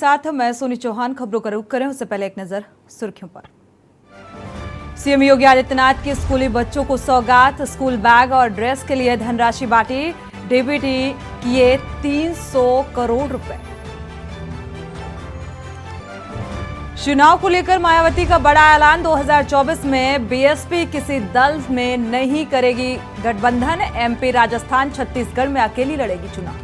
साथ मैं सोनी चौहान। खबरों का रुख करें उससे पहले एक नजर सुर्खियों पर। सीएम योगी आदित्यनाथ के स्कूली बच्चों को सौगात, स्कूल बैग और ड्रेस के लिए धनराशि बांटी, डीबीटी किए 300 करोड़ रुपए। चुनाव को लेकर मायावती का बड़ा ऐलान, 2024 में बीएसपी किसी दल में नहीं करेगी गठबंधन, एमपी, राजस्थान, छत्तीसगढ़ में अकेली लड़ेगी चुनाव।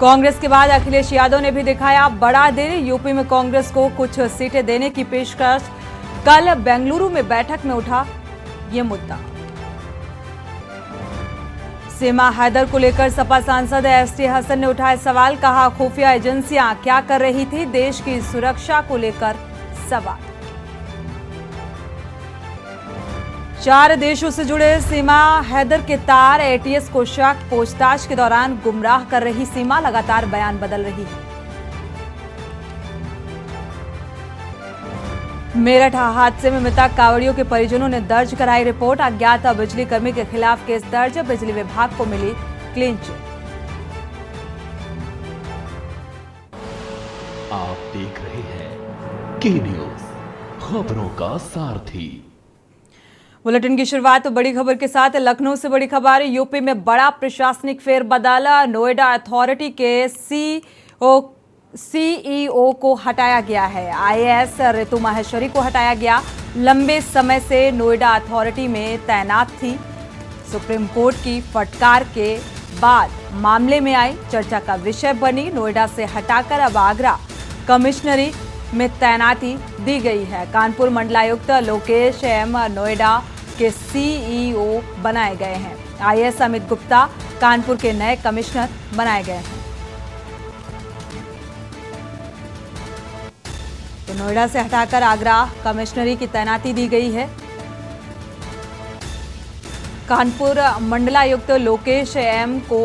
कांग्रेस के बाद अखिलेश यादव ने भी दिखाया बड़ा दिल, यूपी में कांग्रेस को कुछ सीटें देने की पेशकश। कल बेंगलुरु में बैठक में उठा ये मुद्दा। सीमा हैदर को लेकर सपा सांसद एसटी हसन ने उठाए सवाल, कहा खुफिया एजेंसियां क्या कर रही थी, देश की सुरक्षा को लेकर सवाल। 4 देशों से जुड़े सीमा हैदर के तार, एटीएस को शक, पूछताछ के दौरान गुमराह कर रही सीमा, लगातार बयान बदल रही है। मेरठ हादसे में मृतक कांवड़ियों के परिजनों ने दर्ज कराई रिपोर्ट, अज्ञात बिजली कर्मी के खिलाफ केस दर्ज, बिजली विभाग को मिली क्लीन चिट। आप देख रहे हैं के न्यूज, खबरों का सारथी। बुलेटिन की शुरुआत बड़ी खबर के साथ। लखनऊ से बड़ी खबर, यूपी में बड़ा प्रशासनिक फेरबदल, नोएडा अथॉरिटी के सीईओ को हटाया गया है। आईएएस रितु माहेश्वरी को हटाया गया, लंबे समय से नोएडा अथॉरिटी में तैनात थी। सुप्रीम कोर्ट की फटकार के बाद मामले में आई, चर्चा का विषय बनी। नोएडा से हटाकर अब आगरा कमिश्नरी में तैनाती दी गई है। कानपुर मंडलायुक्त लोकेश एम नोएडा के सीईओ बनाए गए हैं। आईएएस अमित गुप्ता कानपुर के नए कमिश्नर बनाए गए हैं। तो नोएडा से हटाकर आगरा कमिश्नरी की तैनाती दी गई है। कानपुर मंडलायुक्त लोकेश एम को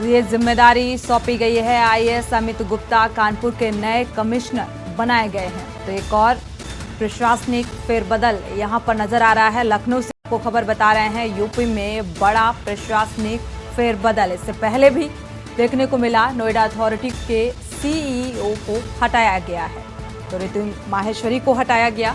ये जिम्मेदारी सौंपी गई है। आईएएस अमित गुप्ता कानपुर के नए कमिश्नर बनाए गए हैं। तो एक और प्रशासनिक फेरबदल यहां पर नजर आ रहा है। लखनऊ से आपको खबर बता रहे हैं, यूपी में बड़ा प्रशासनिक फेरबदल इससे पहले भी देखने को मिला। नोएडा अथॉरिटी के सीईओ को हटाया गया है, तो रितु माहेश्वरी को हटाया गया।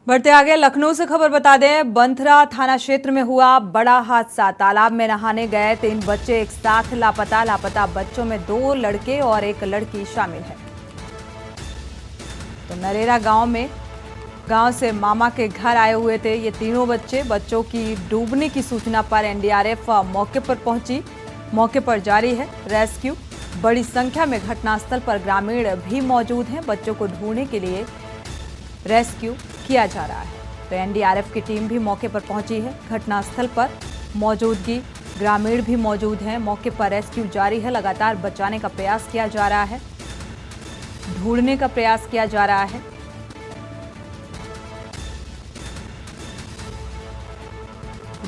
बढ़ते आगे, लखनऊ से खबर बता दें, बंथरा थाना क्षेत्र में हुआ बड़ा हादसा। तालाब में नहाने गए 3 बच्चे एक साथ लापता। लापता बच्चों में 2 लड़के और 1 लड़की शामिल है। तो नरेरा गांव से मामा के घर आए हुए थे ये तीनों बच्चे। बच्चों की डूबने की सूचना पर एनडीआरएफ मौके पर पहुंची। मौके पर जारी है रेस्क्यू। बड़ी संख्या में घटनास्थल पर ग्रामीण भी मौजूद हैं। बच्चों को ढूंढने के लिए रेस्क्यू किया जा रहा है। तो एनडीआरएफ की टीम भी मौके पर पहुंची है। घटनास्थल पर मौजूदगी ग्रामीण भी मौजूद हैं। मौके पर रेस्क्यू जारी है। लगातार बचाने का प्रयास किया जा रहा है, ढूंढने का प्रयास किया जा रहा है।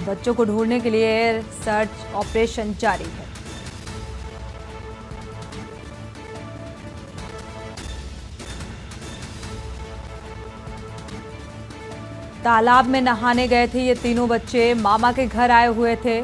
बच्चों को ढूंढने के लिए सर्च ऑपरेशन जारी है। तालाब में नहाने गए थे ये तीनों बच्चे, मामा के घर आए हुए थे।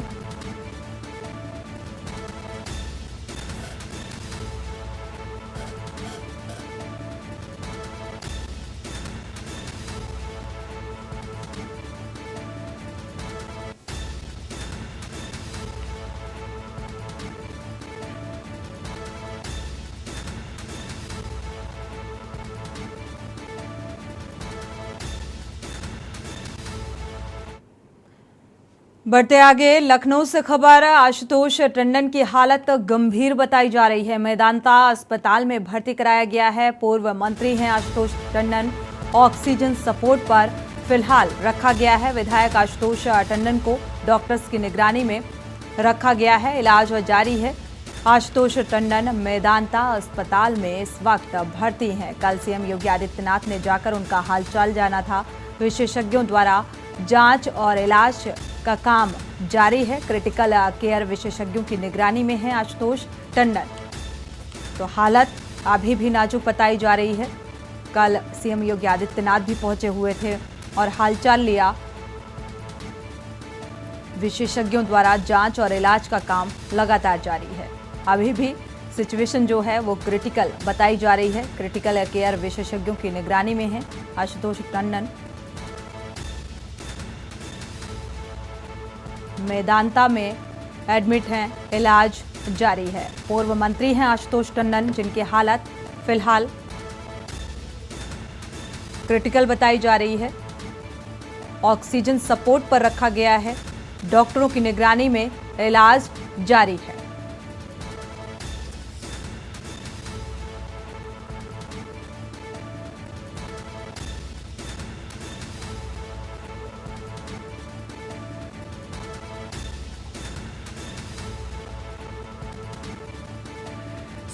बढ़ते आगे, लखनऊ से खबर, आशुतोष टंडन की हालत गंभीर बताई जा रही है। मेदांता अस्पताल में भर्ती कराया गया है। पूर्व मंत्री हैं आशुतोष टंडन, ऑक्सीजन सपोर्ट पर फिलहाल रखा गया है। विधायक आशुतोष टंडन को डॉक्टर्स की निगरानी में रखा गया है, इलाज जारी है। आशुतोष टंडन मेदांता अस्पताल में इस वक्त भर्ती हैं। कल सीएम योगी आदित्यनाथ ने जाकर उनका हालचाल जाना था। विशेषज्ञों द्वारा जांच और इलाज का काम जारी है। क्रिटिकल केयर विशेषज्ञों की निगरानी में है आशुतोष टंडन। तो हालत अभी भी नाजुक बताई जा रही है। कल सीएम योगी आदित्यनाथ भी पहुंचे हुए थे और हालचाल लिया। विशेषज्ञों द्वारा जांच और इलाज का काम लगातार जारी है। अभी भी सिचुएशन जो है वो क्रिटिकल बताई जा रही है। क्रिटिकल केयर विशेषज्ञों की निगरानी में है। आशुतोष टंडन मेदांता में एडमिट हैं, इलाज जारी है। पूर्व मंत्री हैं आशुतोष टंडन, जिनकी हालत फिलहाल क्रिटिकल बताई जा रही है। ऑक्सीजन सपोर्ट पर रखा गया है। डॉक्टरों की निगरानी में इलाज जारी है।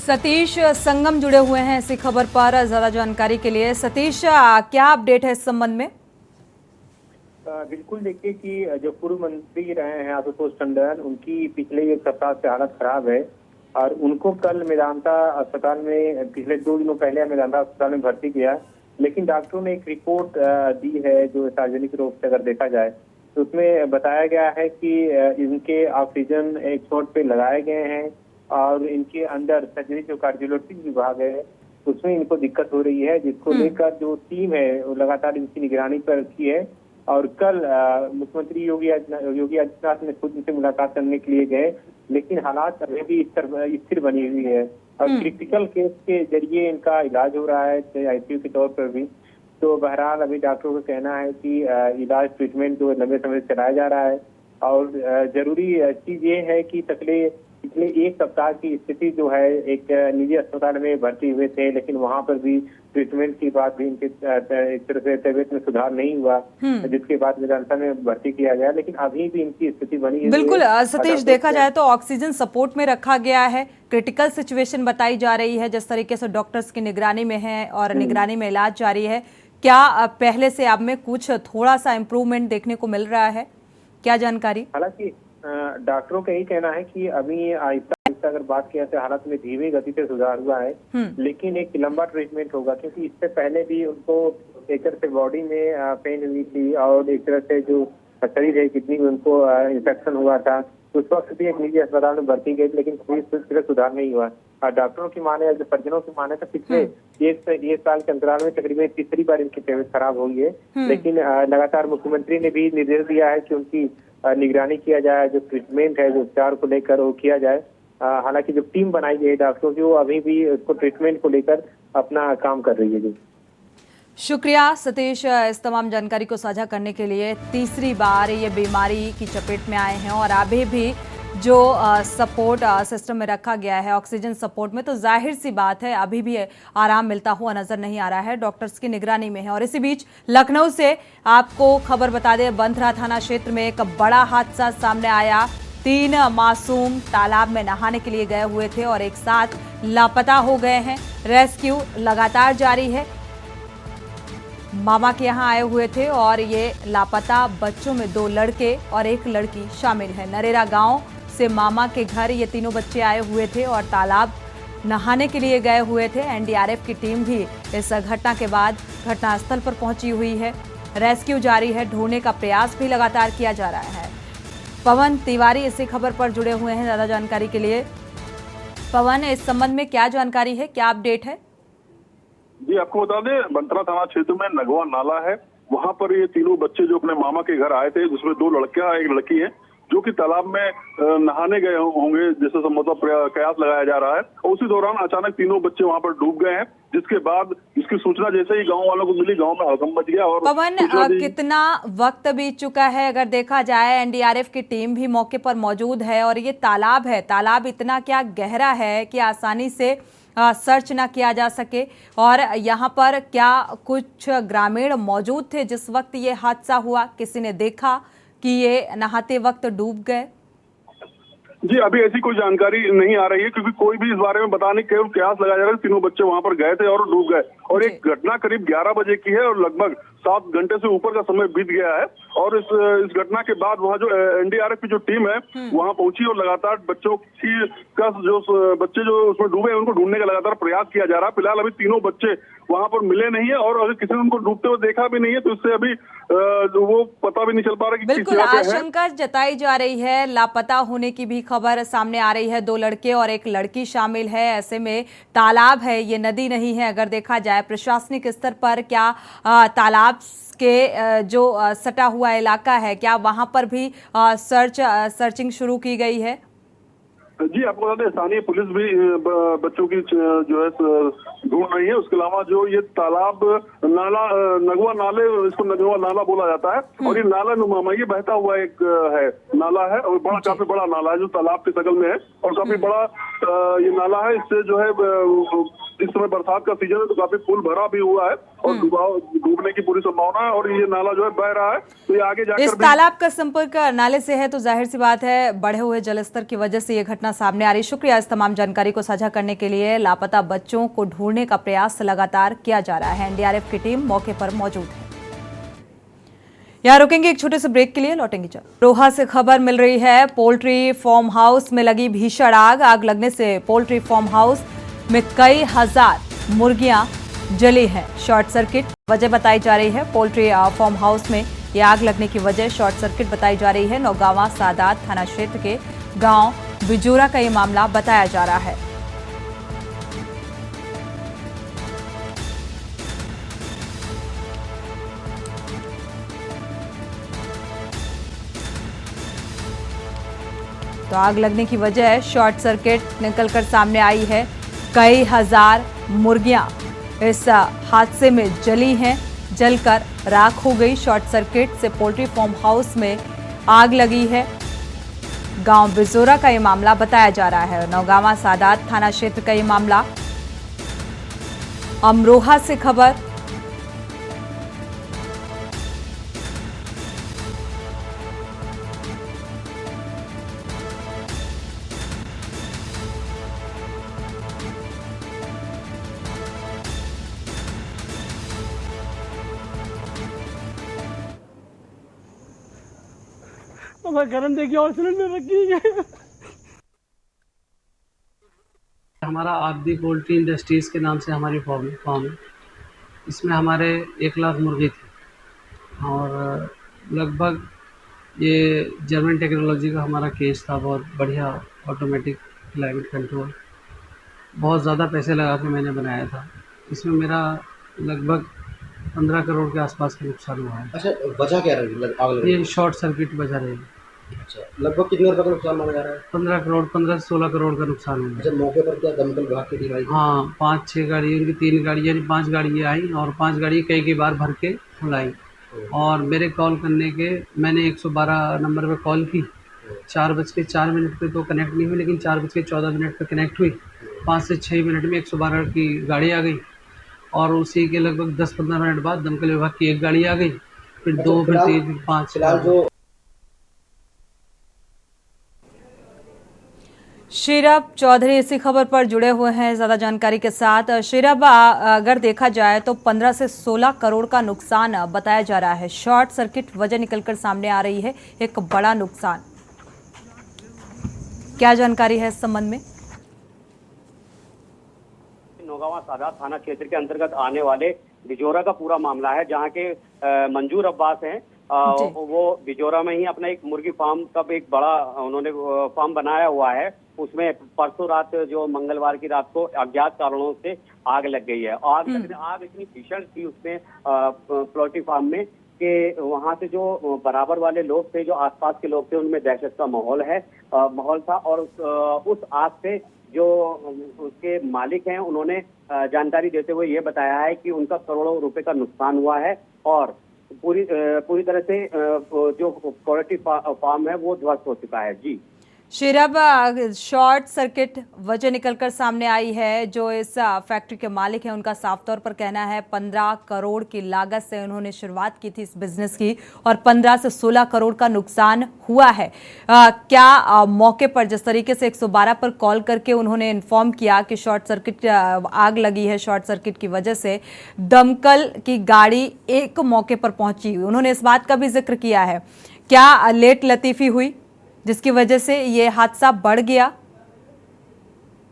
सतीश संगम जुड़े हुए हैं इसी खबर पर ज्यादा जानकारी के लिए। सतीश, क्या अपडेट है इस संबंध में? बिल्कुल, देखिए कि जो पूर्व मंत्री रहे हैं आशुतोष टंडन, उनकी पिछले एक सप्ताह से हालत खराब है और उनको कल मेदांता अस्पताल में, पिछले 2 दिनों पहले मेदांता अस्पताल में भर्ती किया। लेकिन डॉक्टरों ने एक रिपोर्ट दी है जो सार्वजनिक रूप से अगर देखा जाए तो उसमें बताया गया है कि इनके ऑक्सीजन एक्सपोर्ट पे लगाए गए हैं और इनके अंदर सर्जरी जो कार्डियोलॉजी विभाग है उसमें इनको दिक्कत हो रही है, जिसको लेकर जो टीम है वो लगातार इनकी निगरानी पर रखी है। और कल मुख्यमंत्री योगी आदित्यनाथ ने खुद इनसे मुलाकात करने के लिए गए, लेकिन हालात अभी भी स्थिर बनी हुई है और क्रिटिकल केस के जरिए इनका इलाज हो रहा है आईसीयू के तौर पर भी। तो बहरहाल अभी डॉक्टरों का कहना है कि इलाज ट्रीटमेंट जो लंबे समय से चलाया जा रहा है और जरूरी चीज ये है कि पिछले 1 सप्ताह की स्थिति जो है, एक निजी अस्पताल में भर्ती हुए थे लेकिन वहां पर भी ट्रीटमेंट के बाद भी इनके एक तरह से तबीयत में सुधार नहीं हुआ, जिसके बाद मेदांता में भर्ती किया गया, लेकिन अभी भी इनकी स्थिति बनी है। बिल्कुल सतीश, देखा जाए तो ऑक्सीजन सपोर्ट में रखा गया है। क्रिटिकल सिचुएशन बताई जा रही है, जिस तरीके से डॉक्टर्स की निगरानी में है और निगरानी में इलाज जारी है। क्या पहले से अब में कुछ थोड़ा सा इम्प्रूवमेंट देखने को मिल रहा है? क्या जानकारी? हालांकि डॉक्टरों का यही कहना है कि अभी आहिस्ता आहिस्ता अगर बात किया तो हालत में धीमी गति से सुधार हुआ है, लेकिन एक लंबा ट्रीटमेंट होगा, क्योंकि इससे पहले भी उनको एक तरह से बॉडी में पेन हुई थी और एक तरह से जो शरीर है किडनी में उनको इंफेक्शन हुआ था। उस वक्त भी एक निजी अस्पताल में भर्ती गई, लेकिन कोई सुधार नहीं हुआ। डॉक्टरों की माने या जो सर्जनों की माने तो पिछले 1 साल के अंतराल में तकरीबन तीसरी बार इनकी तबीयत खराब हुई है। लेकिन लगातार मुख्यमंत्री ने भी निर्देश दिया है कि उनकी निगरानी किया जाए, जो ट्रीटमेंट है, जो उपचार को लेकर वो किया जाए। हालांकि जो टीम बनाई गई है डॉक्टरों की, वो अभी भी उसको ट्रीटमेंट को लेकर अपना काम कर रही है। जी शुक्रिया सतीश इस तमाम जानकारी को साझा करने के लिए। तीसरी बार ये बीमारी की चपेट में आए हैं और अभी भी जो सपोर्ट सिस्टम में रखा गया है ऑक्सीजन सपोर्ट में, तो जाहिर सी बात है अभी भी आराम मिलता हुआ नजर नहीं आ रहा है। डॉक्टर्स की निगरानी में है। और इसी बीच लखनऊ से आपको खबर बता दें, बंथरा थाना क्षेत्र में एक बड़ा हादसा सामने आया। 3 मासूम तालाब में नहाने के लिए गए हुए थे और एक साथ लापता हो गए हैं। रेस्क्यू लगातार जारी है। मामा के यहाँ आए हुए थे और ये लापता बच्चों में 2 लड़के और 1 लड़की शामिल है। नरेरा गांव से मामा के घर ये तीनों बच्चे आए हुए थे और तालाब नहाने के लिए गए हुए थे। एनडीआरएफ की टीम भी इस घटना के बाद घटनास्थल पर पहुंची हुई है। रेस्क्यू जारी है। ढूंढने का प्रयास भी लगातार किया जा रहा है। पवन तिवारी इसी खबर पर जुड़े हुए हैं ज्यादा जानकारी के लिए। पवन, इस संबंध में क्या जानकारी है, क्या अपडेट है? जी, आपको बता दें, बंथरा थाना क्षेत्र में नगवा नाला है, वहां पर ये तीनों बच्चे जो अपने मामा के घर आए थे, जिसमें 2 लड़कियां 1 लड़की है, जो कि तालाब में नहाने गए होंगे जैसे मतलब कयास लगाया जा रहा है। और उसी दौरान अचानक तीनों बच्चे वहां पर डूब गए हैं, जिसके बाद इसकी सूचना जैसे ही गांव वालों को मिली, गांव में हड़कंप मच गया। और पवन, कितना वक्त बीत चुका है अगर देखा जाए? एनडीआरएफ की टीम भी मौके पर मौजूद है और ये तालाब है, तालाब इतना क्या गहरा है कि आसानी से सर्च ना किया जा सके? और यहाँ पर क्या कुछ ग्रामीण मौजूद थे जिस वक्त ये हादसा हुआ? किसी ने देखा कि ये नहाते वक्त डूब गए? जी, अभी ऐसी कोई जानकारी नहीं आ रही है, क्योंकि कोई भी इस बारे में बताने केवल कयास लगाया जा रहा है। तीनों बच्चे वहां पर गए थे और डूब गए। और एक घटना करीब 11 बजे की है और लगभग 7 घंटे से ऊपर का समय बीत गया है। और इस घटना के बाद वहाँ जो एनडीआरएफ की जो टीम है वहाँ पहुंची और लगातार बच्चे जो उसमें डूबे हैं उनको ढूंढने का लगातार प्रयास किया जा रहा है। फिलहाल अभी तीनों बच्चे वहाँ पर मिले नहीं है और अगर किसी ने उनको डूबते हुए देखा भी नहीं है तो इससे अभी वो पता भी नहीं चल पा रहा कि बिल्कुल किस जगह पे है। आशंका जताई जा रही है, लापता होने की भी खबर सामने आ रही है। 2 लड़के और 1 लड़की शामिल है। ऐसे में तालाब है, ये नदी नहीं है। अगर देखा जाए प्रशासनिक स्तर पर क्या तालाब के जो सटा हुआ इलाका है, क्या वहां पर भी सर्चिंग शुरू की गई है? जी आपको बता दें स्थानीय पुलिस भी बच्चों की जो है ढूंढ रही है। उसके अलावा जो ये तालाब नाला नगवा नाले, इसको नगवा नाला बोला जाता है और ये नाला नुमा ये बहता हुआ एक है नाला है और काफी बड़ा नाला है जो तालाब के शक्ल में है और काफी बड़ा ये नाला है। इससे जो है इस समय बरसात का सीजन है तो काफी फुल भरा भी हुआ है और डूबने की पूरी संभावना है और ये नाला जो है बह रहा है तो ये आगे जाकर इस तालाब का संपर्क नाले से है तो जाहिर सी बात है बढ़े हुए जलस्तर की वजह से ये घटना सामने आ रही। शुक्रिया इस तमाम जानकारी को साझा करने के लिए। लापता बच्चों को ढूंढने का प्रयास लगातार किया जा रहा है। एनडीआरएफ की टीम मौके पर मौजूद है। यहाँ रुकेंगे एक छोटे से ब्रेक के लिए, लौटेंगे जब। रोहा से खबर मिल रही है, पोल्ट्री फार्म हाउस में लगी भीषण आग। आग लगने से पोल्ट्री फार्म हाउस में कई हजार मुर्गियां जली हैं। शॉर्ट सर्किट वजह बताई जा रही है। पोल्ट्री फार्म हाउस में ये आग लगने की वजह शॉर्ट सर्किट बताई जा रही है। नौगावा सादात थाना क्षेत्र के गांव बिजोरा का ये मामला बताया जा रहा है। तो आग लगने की वजह शॉर्ट सर्किट निकलकर सामने आई है। कई हजार मुर्गियां इस हादसे में जली हैं, जलकर राख हो गई। शॉर्ट सर्किट से पोल्ट्री फार्म हाउस में आग लगी है। गांव बिजोरा का ये मामला बताया जा रहा है। नौगावा सादात थाना क्षेत्र का ये मामला। अमरोहा से खबर, गरम देखिए और सिलेंडर रखी। हमारा आदि पोल्ट्री इंडस्ट्रीज के नाम से हमारी फार्म है। इसमें हमारे 1 लाख मुर्गी थे और लगभग ये जर्मन टेक्नोलॉजी का हमारा केज था। बहुत बढ़िया ऑटोमेटिक क्लाइमेट कंट्रोल, बहुत ज़्यादा पैसे लगा के मैंने बनाया था। इसमें मेरा लगभग 15 करोड़ के आसपास का नुकसान हुआ है। अच्छा, वजह क्या रही आग लगने? ये शॉर्ट सर्किट वजह रही। अच्छा, लगभग कितने रुपए का नुकसान माना जा रहा है? 15 करोड़ 15 से 16 करोड़ का नुकसान हुआ। अच्छा, मौके पर क्या दमकल विभाग की टीम आई? हाँ, 5-6 गाड़ी, उनकी 3 गाड़ी यानी 5 गाड़ियाँ आई और 5 गाड़ी कई बार भर के लाई। और मेरे कॉल करने के मैंने 112 नंबर पे कॉल की। 4:04 पे तो कनेक्ट नहीं हुई, लेकिन 4:14 पे कनेक्ट हुई। 5 से 6 मिनट में 112 की गाड़ी आ गई और उसी के लगभग 10-15 मिनट बाद दमकल विभाग की 1 गाड़ी आ गई। फिर 2, फिर 3, फिर 5। फिलहाल जो शीरब चौधरी इसी खबर पर जुड़े हुए हैं ज्यादा जानकारी के साथ। शीरब, अगर देखा जाए तो 15 से 16 करोड़ का नुकसान बताया जा रहा है। शॉर्ट सर्किट वजह निकलकर सामने आ रही है, एक बड़ा नुकसान। क्या जानकारी है इस संबंध में? नौगावा सादात थाना क्षेत्र के अंतर्गत आने वाले बिजोरा का पूरा मामला है, जहां के मंजूर अब्बास हैं। वो बिजोरा में ही अपना एक मुर्गी फार्म का एक बड़ा उन्होंने फार्म बनाया हुआ है। उसमें परसों रात जो मंगलवार की रात को अज्ञात कारणों से आग लग गई है। आग इतनी भीषण थी उसमें पोल्ट्री फार्म में कि वहां से जो बराबर वाले लोग थे, जो आसपास के लोग थे, उनमें दहशत का माहौल था। और उस आग से जो उसके मालिक हैं उन्होंने जानकारी देते हुए ये बताया है कि उनका करोड़ों रुपए का नुकसान हुआ है और पूरी तरह से जो पोल्ट्री फार्म है वो ध्वस्त हो चुका है। जी शीरब, शॉर्ट सर्किट वजह निकलकर सामने आई है। जो इस फैक्ट्री के मालिक हैं उनका साफ तौर पर कहना है 15 करोड़ की लागत से उन्होंने शुरुआत की थी इस बिजनेस की और 15 से 16 करोड़ का नुकसान हुआ है। क्या मौके पर जिस तरीके से 112 पर कॉल करके उन्होंने इन्फॉर्म किया कि शॉर्ट सर्किट आग लगी है, शॉर्ट सर्किट की वजह से दमकल की गाड़ी एक मौके पर पहुंची, उन्होंने इस बात का भी जिक्र किया है। क्या लेट लतीफी हुई जिसकी वजह से ये हादसा बढ़ गया?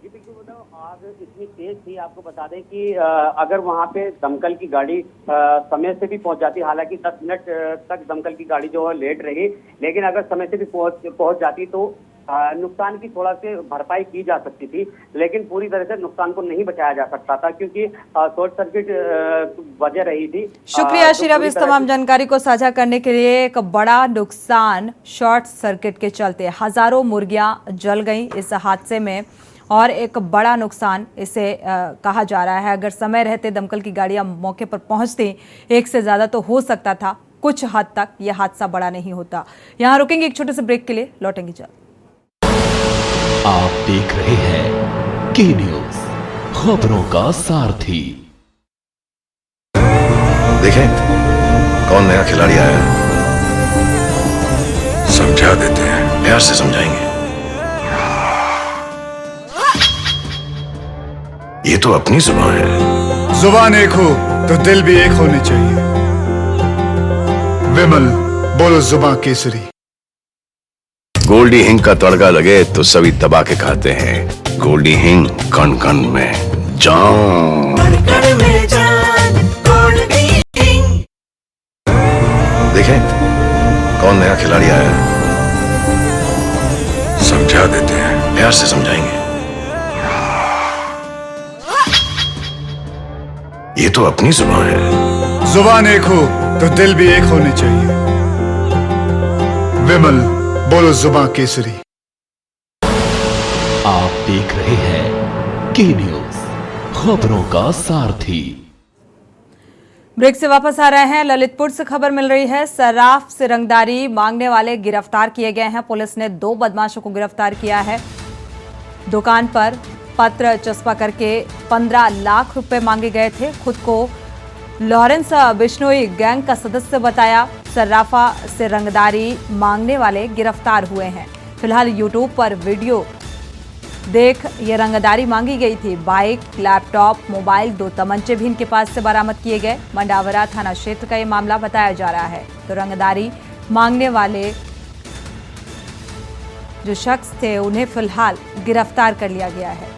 जी बिल्कुल बताओ, आग इतनी तेज थी, आपको बता दें कि अगर वहां पे दमकल की गाड़ी समय से भी पहुंच जाती, हालांकि 10 मिनट तक दमकल की गाड़ी जो है लेट रही, लेकिन अगर समय से भी पहुंच जाती तो नुकसान की थोड़ा से भरपाई की जा सकती थी, लेकिन पूरी तरह से नुकसान को नहीं बचाया जा सकता था क्योंकि शॉर्ट सर्किट वजह रही थी। शुक्रिया शीरब इस तमाम जानकारी को साझा करने के लिए। एक बड़ा नुकसान शॉर्ट सर्किट के चलते, हजारों मुर्गियां जल गई इस हादसे में और एक बड़ा नुकसान इसे कहा जा रहा है। अगर समय रहते दमकल की गाड़ियां मौके पर पहुंचती, एक से ज्यादा तो हो सकता था, कुछ हद तक यह हादसा बड़ा नहीं होता। यहां रुकेंगे एक छोटे से ब्रेक के लिए, लौटेंगे जल्द। आप देख रहे हैं के न्यूज, खबरों का सारथी। देखें कौन नया खिलाड़ी आया है, समझा देते हैं, प्यार से समझाएंगे। ये तो अपनी जुबान है। जुबान एक हो तो दिल भी एक होने चाहिए। विमल बोलो जुबान केसरी। गोल्डी हिंग का तड़का लगे तो सभी दबा के खाते हैं। गोल्डी हिंग कण कण में जान। देखें कौन नया खिलाड़ी आया है, समझा देते हैं, प्यार से समझाएंगे। ये तो अपनी जुबान है। जुबान एक हो तो दिल भी एक होने चाहिए। विमल बोलो जुबान केसरी। आप देख रहे हैं के न्यूज, खबरों का सारथी। ब्रेक से वापस आ रहे हैं। ललितपुर से खबर मिल रही है, सर्राफ से रंगदारी मांगने वाले गिरफ्तार किए गए हैं। पुलिस ने 2 बदमाशों को गिरफ्तार किया है। दुकान पर पत्र चस्पा करके 15 लाख रुपए मांगे गए थे। खुद को लॉरेंस बिश्नोई गैंग का सदस्य बताया। सर्राफा से रंगदारी मांगने वाले गिरफ्तार हुए हैं। फिलहाल यूट्यूब पर वीडियो देख ये रंगदारी मांगी गई थी। बाइक, लैपटॉप, मोबाइल, 2 तमंचे भी इनके पास से बरामद किए गए। मंडावरा थाना क्षेत्र का ये मामला बताया जा रहा है। तो रंगदारी मांगने वाले जो शख्स थे उन्हें फिलहाल गिरफ्तार कर लिया गया है।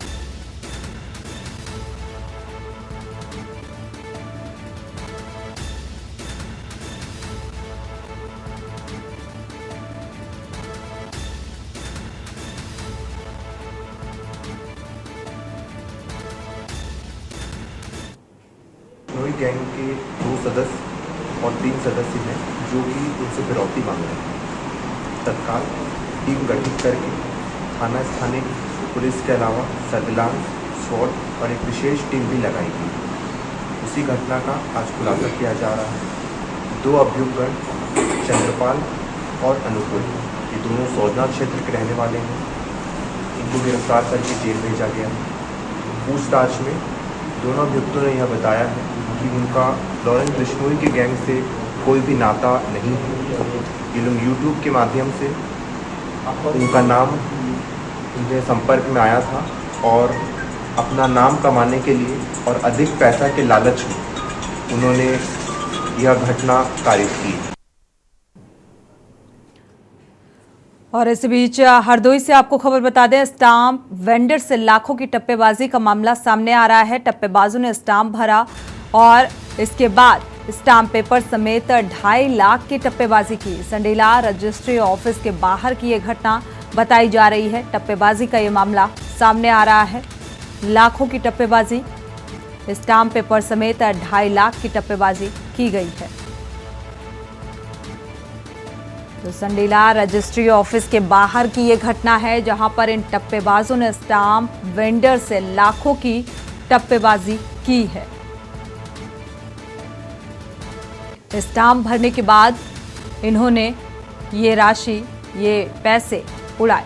बिश्नोई गैंग के 2 सदस्य और 3 सदस्य हैं जो कि उनसे फिरौती मांग रहे हैं। तत्काल टीम गठित करके थाना स्थानीय पुलिस के अलावा सर्विलांस, स्वॉट और एक विशेष टीम भी लगाई गई। उसी घटना का आज खुलासा किया जा रहा है। 2 अभियुक्तगण चंद्रपाल और अनुकूल, ये दोनों सौजना क्षेत्र के रहने वाले हैं। इनको गिरफ्तार करके जेल भेजा गया। पूछताछ में दोनों अभियुक्तों ने यह बताया है कि उनका लॉरेंस बिश्नोई के गैंग से कोई भी नाता नहीं है। ये लोग यूट्यूब के माध्यम से उनका नाम उनके संपर्क में आया था और अपना नाम कमाने के लिए और अधिक पैसा के लालच में उन्होंने यह घटना कारित की। और इस बीच हरदोई से आपको खबर बता दें, स्टाम्प वेंडर से लाखों की टप्पेबाजी का मामला सामने आ रहा है। टप्पेबाजों ने स्टाम्प भरा और इसके बाद स्टाम्प पेपर समेत 2.5 लाख की टप्पेबाजी की। संडीला रजिस्ट्री ऑफिस के बाहर की यह घटना बताई जा रही है। टप्पेबाजी का ये मामला सामने आ रहा है। लाखों की टप्पेबाजी, स्टाम्प पेपर समेत 2.5 लाख की टप्पेबाजी की गई है। तो संडीला रजिस्ट्री ऑफिस के बाहर की ये घटना है जहां पर इन टप्पेबाजों ने स्टाम्प वेंडर से लाखों की टप्पेबाजी की है। स्टाम्प भरने के बाद इन्होंने ये राशि, ये पैसे उड़ाए।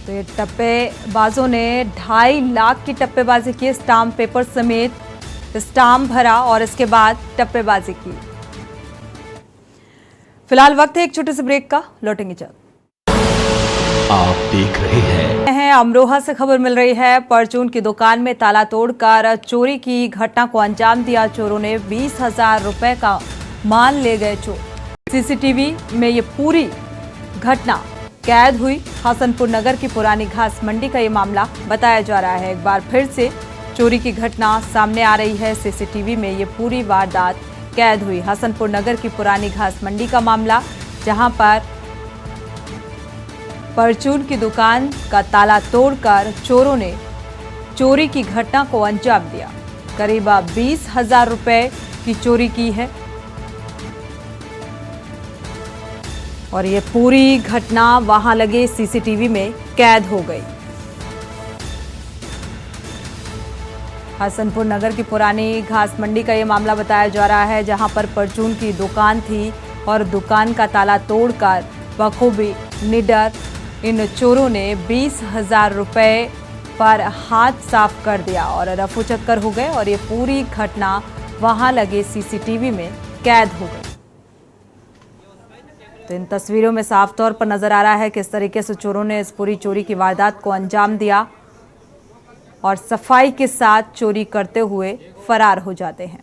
तो ये टप्पेबाजों ने 2.5 लाख की टप्पेबाजी की, स्टाम्प पेपर समेत स्टाम्प भरा और इसके बाद टप्पेबाजी की। फिलहाल वक्त है एक छोटे से ब्रेक का, लौटेंगे जल्द। आप देख रहे हैं अमरोहा से खबर मिल रही है। परचून की दुकान में ताला तोड़कर चोरी की घटना को अंजाम दिया। चोरों ने 20,000 रुपए का माल ले गए चोर। सीसीटीवी में ये पूरी घटना कैद हुई। हसनपुर नगर की पुरानी घास मंडी का ये मामला बताया जा रहा है। एक बार फिर से चोरी की घटना सामने आ रही है। सीसीटीवी में ये पूरी वारदात कैद हुई। हसनपुर नगर की पुरानी घास मंडी का मामला, जहां पर परचून की दुकान का ताला तोड़कर चोरों ने चोरी की घटना को अंजाम दिया। करीब 20,000 रुपए की चोरी की है और ये पूरी घटना वहां लगे सीसीटीवी में कैद हो गई। हसनपुर नगर की पुरानी घास मंडी का ये मामला बताया जा रहा है, जहां पर परचून की दुकान थी और दुकान का ताला तोड़कर बखूबी निडर इन चोरों ने 20,000 रुपए पर हाथ साफ कर दिया और रफू चक्कर हो गए और ये पूरी घटना वहां लगे सीसीटीवी में कैद हो गई। तो इन तस्वीरों में साफ तौर पर नजर आ रहा है किस तरीके से चोरों ने इस पूरी चोरी की वारदात को अंजाम दिया और सफाई के साथ चोरी करते हुए फरार हो जाते हैं।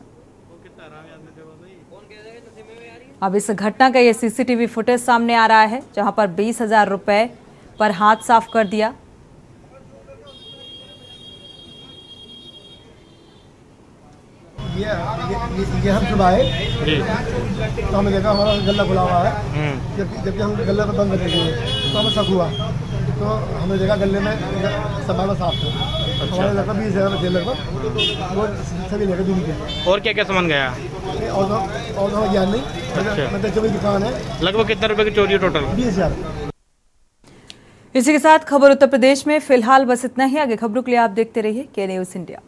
अब इस घटना का ये सीसीटीवी फुटेज सामने आ रहा है, जहां पर 20,000 रुपए पर हाथ साफ कर दिया। ये हम सुबह आए तो हमें देखा हमारा गल्ला खुला हुआ है। जबकि हम गल्ला को बंद कर दिए तो हमें शक हुआ, तो हमने देखा गले में सामान साफ था। हमारे लगभग 20,000 थे लगभग, वो सभी लेकर दूर के। और क्या क्या सामान गया? और तो हमें ज्ञान नहीं। मतलब जो भी दुकान है। लगभग कितने रुपए की चोरी है टोटल? 20,000। इसी के साथ खबर उत्तर प्रदेश में फिलहाल बस इतना ही। आगे खबरों के लिए आप देखते रहिए के न्यूज़ इंडिया।